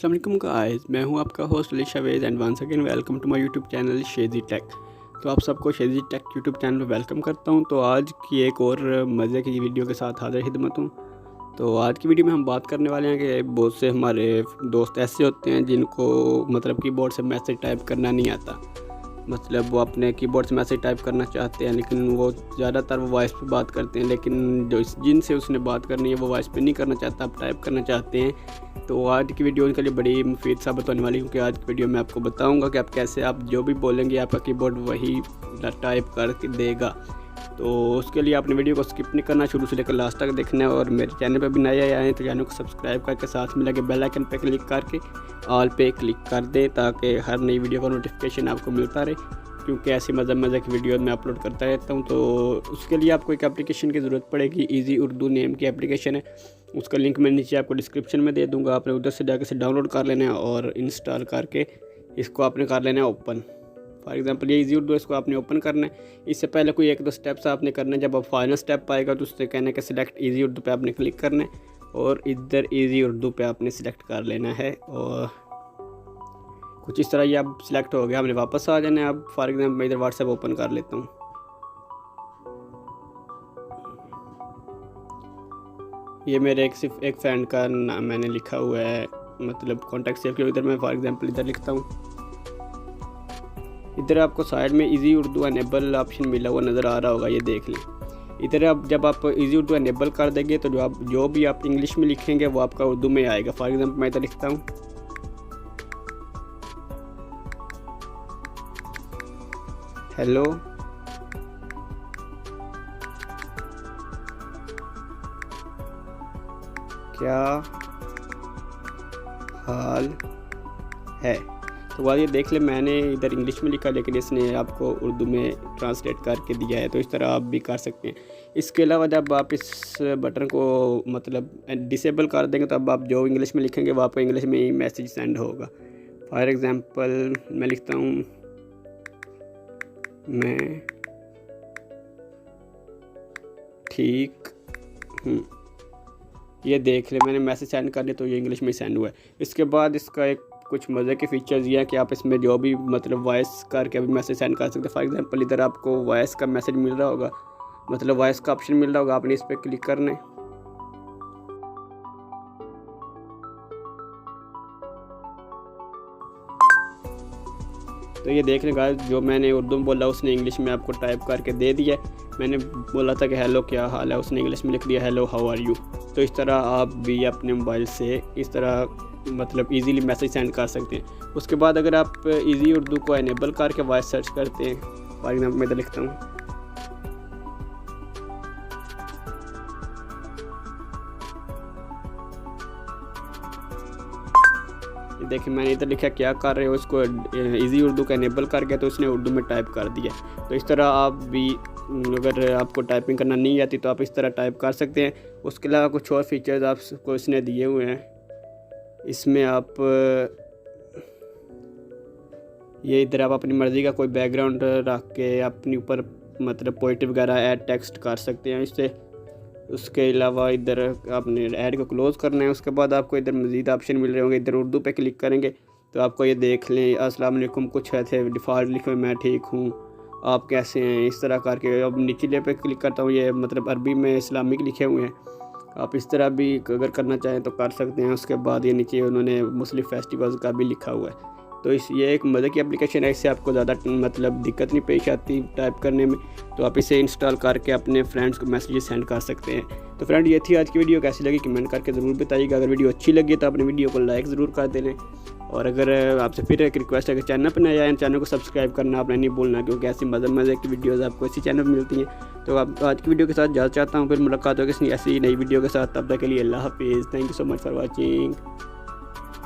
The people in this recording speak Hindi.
अस्सलाम वालेकुम गाइस, मैं हूं आपका host Ali Shavez and once again welcome to my YouTube channel Shezy tech. तो आप सबको शेज़ी टेक यूट्यूब चैनल पर वेलकम करता हूं। तो आज की एक और मज़े की वीडियो के साथ हाज़िर खिदमत हूं। तो आज की वीडियो में हम बात करने वाले हैं कि बहुत से हमारे दोस्त ऐसे होते हैं जिनको मतलब कीबोर्ड से मैसेज टाइप करना नहीं आता। मतलब वो अपने कीबोर्ड से मैसेज टाइप करना चाहते हैं, लेकिन वो ज़्यादातर वो वॉइस पे बात करते हैं, लेकिन जो जिनसे उसने बात करनी है वो वॉइस पे नहीं करना चाहता, आप टाइप करना चाहते हैं। तो आज की वीडियो उनके लिए बड़ी मुफीद साबित होने वाली है, क्योंकि आज की वीडियो में आपको बताऊंगा कि आप कैसे आप जो भी बोलेंगे आपका कीबोर्ड वही टाइप कर देगा। तो उसके लिए आपने वीडियो को स्किप नहीं करना, शुरू से लेकर लास्ट तक देखना है। और मेरे चैनल पर भी नए आए हैं तो चैनल को सब्सक्राइब करके साथ में लगे बेल आइकन पर क्लिक करके ऑल पे क्लिक कर दें, ताकि हर नई वीडियो का नोटिफिकेशन आपको मिलता रहे, क्योंकि ऐसी मज़े की वीडियो मैं अपलोड करता रहता हूँ। तो उसके लिए आपको एक एप्लीकेशन की ज़रूरत पड़ेगी, ईजी उर्दू नेम की एप्लीकेशन है। उसका लिंक मैं नीचे आपको डिस्क्रिप्शन में दे दूँगा, आपने उधर से जाकर से डाउनलोड कर लेना है और इंस्टॉल करके इसको आपने कर लेना है ओपन। फॉर एग्जांपल ये ईजी उर्दू, इसको आपने ओपन करना है। इससे पहले कोई एक दो स्टेप्स आपने करना है। जब आप फाइनल स्टेप आएगा तो उससे कहना है कि सिलेक्ट ईजी उर्दू पे आपने क्लिक करना है और इधर ईजी उर्दू पे आपने सिलेक्ट कर लेना है। और कुछ इस तरह ये अब सिलेक्ट हो गया, हमने वापस आ जाना है। अब फॉर एग्जांपल मैं इधर व्हाट्सएप ओपन कर लेता हूँ। ये मेरे सिर्फ एक फ्रेंड का नाम मैंने लिखा हुआ है, मतलब कॉन्टैक्ट सेव किया। इधर मैं फॉर एग्जांपल इधर लिखता हूँ। इधर आपको साइड में इजी उर्दू एनेबल ऑप्शन मिला हुआ नज़र आ रहा होगा, ये देख लें। इधर आप जब आप इजी उर्दू एनेबल कर देंगे तो जो भी आप इंग्लिश में लिखेंगे वो आपका उर्दू में आएगा। फॉर एग्जांपल मैं इधर लिखता हूँ, हेलो क्या हाल है। तो वह ये देख ले, मैंने इधर इंग्लिश में लिखा लेकिन इसने आपको उर्दू में ट्रांसलेट करके दिया है। तो इस तरह आप भी कर सकते हैं। इसके अलावा जब आप इस बटन को मतलब डिसेबल कर देंगे तो अब आप जो इंग्लिश में लिखेंगे वो आपको इंग्लिश में ही मैसेज सेंड होगा। फॉर एग्ज़ाम्पल मैं लिखता हूँ, मैं ठीक हूँ। ये देख ले, मैंने मैसेज सेंड कर लिया तो ये इंग्लिश में सेंड हुआ है। इसके बाद इसका एक कुछ मज़े के फीचर्स ये हैं कि आप इसमें जो भी मतलब वॉइस करके अभी मैसेज सेंड कर सकते हैं। फॉर एग्जांपल इधर आपको वॉइस का मैसेज मिल रहा होगा, मतलब वॉइस का ऑप्शन मिल रहा होगा, आपने इस पर क्लिक करना है। तो ये देख लें गाइस, जो मैंने उर्दू में बोला उसने इंग्लिश में आपको टाइप करके दे दिया। मैंने बोला था कि हेलो क्या हाल है, उसने इंग्लिश में लिख दिया हेलो हाउ आर यू। तो इस तरह आप भी अपने मोबाइल से इस तरह मतलब इजीली मैसेज सेंड कर सकते हैं। उसके बाद अगर आप इजी उर्दू को एनेबल करके वॉइस सर्च करते हैं, फॉर एग्जाम्पल मैं इधर लिखता हूँ, देखिए मैंने इधर लिखा क्या कर रहे हो, इसको इजी उर्दू का एनेबल करके तो उसने उर्दू में टाइप कर दिया। तो इस तरह आप भी अगर आपको टाइपिंग करना नहीं आती तो आप इस तरह टाइप कर सकते हैं। उसके अलावा कुछ और फीचर्स आपको इसने दिए हुए हैं। इसमें आप ये इधर आप अपनी मर्ज़ी का कोई बैकग्राउंड रख के अपने ऊपर मतलब पोइट्री वगैरह ऐड टेक्स्ट कर सकते हैं इससे। उसके अलावा इधर आपने ऐड को क्लोज़ करना है। उसके बाद आपको इधर मज़ीद ऑप्शन मिल रहे होंगे, इधर उर्दू पे क्लिक करेंगे तो आपको ये देख लें, अस्सलाम वालेकुम कुछ ऐसे डिफ़ॉल्ट लिखे, मैं ठीक हूँ, आप कैसे हैं, इस तरह करके। अब निचले पे क्लिक करता हूँ, ये मतलब अरबी में इस्लामिक लिखे हुए हैं। आप इस तरह भी अगर करना चाहें तो कर सकते हैं। उसके बाद ये नीचे उन्होंने मुस्लिम फेस्टिवल्स का भी लिखा हुआ है। तो ये एक मज़े की एप्लीकेशन है, इससे आपको ज़्यादा मतलब दिक्कत नहीं पेश आती टाइप करने में। तो आप इसे इंस्टॉल करके अपने फ्रेंड्स को मैसेजेस सेंड कर सकते हैं। तो फ्रेंड ये थी आज की वीडियो, कैसी लगी कमेंट करके ज़रूर बताइएगा। अगर वीडियो अच्छी लगी तो अपने वीडियो को लाइक ज़रूर कर दें। और अगर आपसे फिर एक रिक्वेस्ट है कि चैनल पर नए आए चैनल को सब्सक्राइब करना आपने नहीं भूलना, क्योंकि ऐसी मज़े की वीडियोज़ आपको इसी चैनल पर मिलती हैं। तो आप आज की वीडियो के साथ जाना चाहता हूँ, फिर मुलाकात होगी ऐसी नई वीडियो के साथ। तब तक के लिए अल्लाह हाफिज़। Thank you so much for watching.